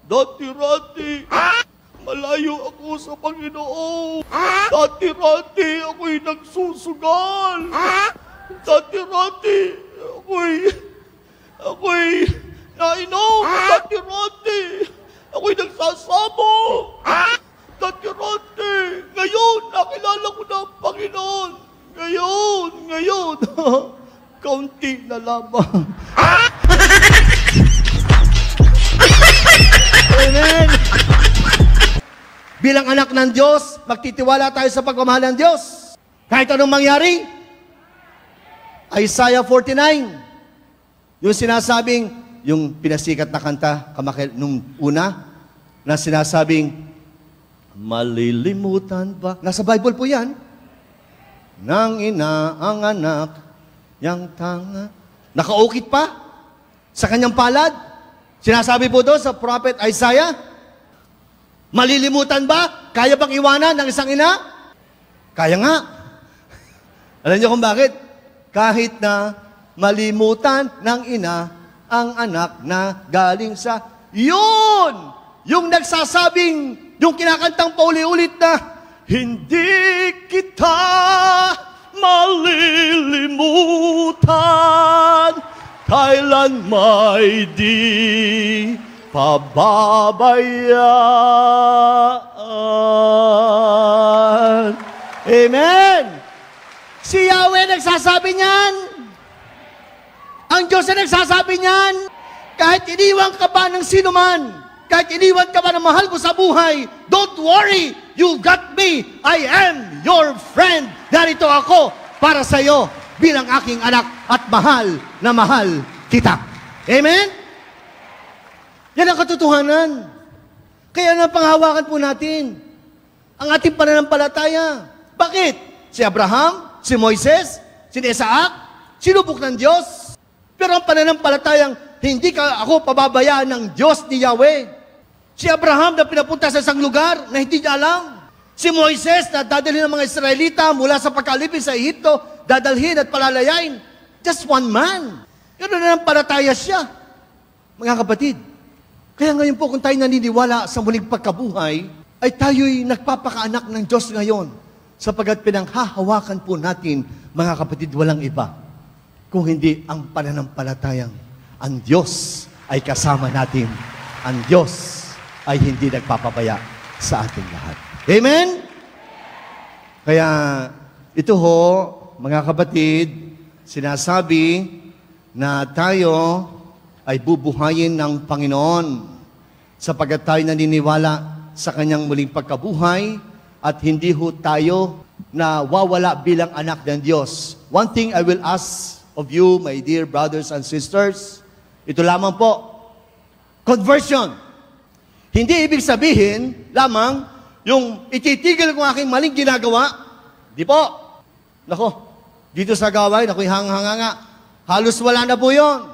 Dati-rati, malayo ako sa Panginoon. Dati-rati, ako'y nagsusugal. Dati-rati, ako'y nainom. Dati-rati, ako'y nagsasamo. Dati-rati, ngayon, nakilala ko na ang Panginoon. Ngayon, kaunti na lamang. Amen. Bilang anak ng Diyos, magtitiwala tayo sa pagmamahal ng Diyos. Kahit anong mangyari. Isaiah 49. Yung sinasabing, yung pinasikat na kanta nung una, na sinasabing, malilimutan ba? Nasa Bible po yan. Nang ina ang anak, yang tanga. Nakaukit pa sa kanyang palad. Sinasabi po doon sa prophet Isaiah, malilimutan ba? Kaya bang iwanan ng isang ina? Kaya nga. Alam niyo kung bakit? Kahit na malimutan ng ina ang anak na galing sa yun! Yung nagsasabing, yung kinakantang pauli-ulit na, hindi kita malilimutan, kailan may di pababayaan. Amen! Si Yahweh nagsasabi niyan. Ang Diyos na nagsasabi niyan. Kahit iniwan ka ba ng sino man, kahit iniwan ka ba ng mahal ko sa buhay, don't worry, you got me. I am your friend. Narito ako para sa iyo bilang aking anak at mahal na mahal kita. Amen? Yan ang katotohanan. Kaya napanghawakan po natin ang ating pananampalataya. Bakit? Si Abraham, si Moises, si Isaac, sinubok ng Diyos. Pero ang pananampalatayang hindi ka ako pababayaan ng Diyos ni Yahweh. Si Abraham na pinapunta sa isang lugar na hindi niya alam. Si Moises na dadalhin ng mga Israelita mula sa pagkalipin sa Ehipto, dadalhin at palalayain. Just one man. Pero nananampalataya siya. Mga kapatid, kaya ngayon po kung tayo naniniwala sa muling pagkabuhay, ay tayo'y nagpapakaanak ng Diyos ngayon. Sapagat pinanghahawakan po natin, mga kapatid, walang iba. Kung hindi ang pananampalatayang ang Diyos ay kasama natin. Ang Diyos ay hindi nagpapabaya sa ating lahat. Amen? Kaya ito ho, mga kapatid, sinasabi na tayo ay bubuhayin ng Panginoon sapagat tayo naniniwala sa Kanyang muling pagkabuhay at hindi ho tayo na wawala bilang anak ng Diyos. One thing I will ask of you, my dear brothers and sisters, ito lamang po, conversion. Hindi ibig sabihin lamang yung ititigil ko aking maling ginagawa. Di po. Nako, dito sa gaway, ako'y hanga. Halos wala na po yun.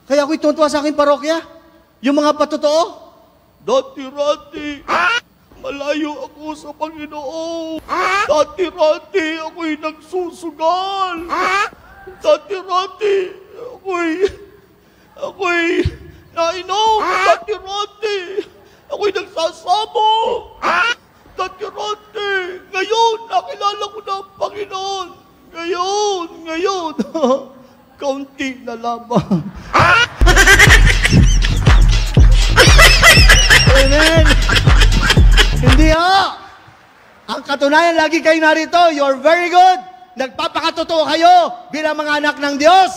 Kaya ako'y tuntua sa aking parokya. Yung mga patotoo. Dati-rati, malayo ako sa Panginoon. Dati-rati, ako'y nagsusugal. Dati-rati, ako'y nainom. Dati-rati, ako'y nagsasamo. Dati-rati, ngayon, nakilala ko na ang Panginoon. Ngayon, kaunti na lamang. Amen. Hindi ho. Ang katunayan, lagi kayo narito. You're very good. Nagpapakatotoo kayo bilang mga anak ng Diyos.